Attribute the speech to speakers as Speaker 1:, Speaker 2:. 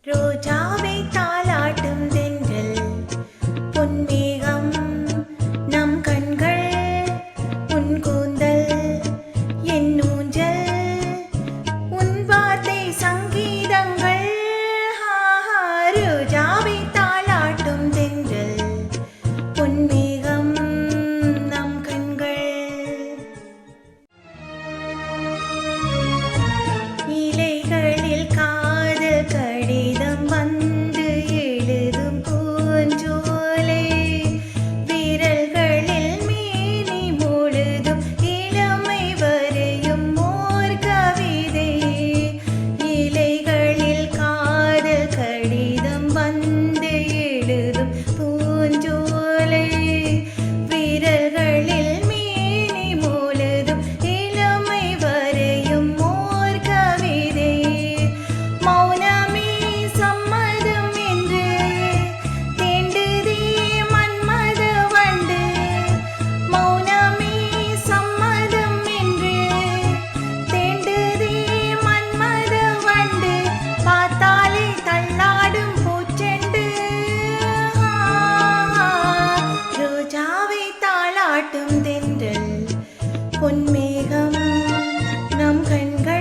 Speaker 1: ரோஜாவை தாலாட்டும் தென்றல் பொன்மேகம் நம் கண்கள் உன் கூந்தல் என் ஊஞ்சல் உன் வார்த்தை சங்கீதங்கள் ரோஜாவை தாலாட்டும் தென்றல் பொன்மேகம் நம் கண்கள் இலைகளில் காதல் கடிதம் வந்து எழுதும் பூஞ்சோலை விரல்களில் மேனி முழுதும் இளமை வரையும் ஓர் கவிதை இலைகளில் காதல் கடிதம் வந்து எழுதும் பூஞ்சோலை விரல்களில் மேனி முழுதும் இளமை வரையும் ஓர் கவிதை மௌனமே சம்மதம் என்று தேண்டுதே மன்மத வண்டு மௌனமே சம்மதம் என்று தேண்டுதே மன்மத வண்டு பார்த்தாலே தள்ளாடும் பூச்செண்டு ரோஜாவை தாளாட்டும் தென்றல் பொன்மேகம் நம் கண்கள்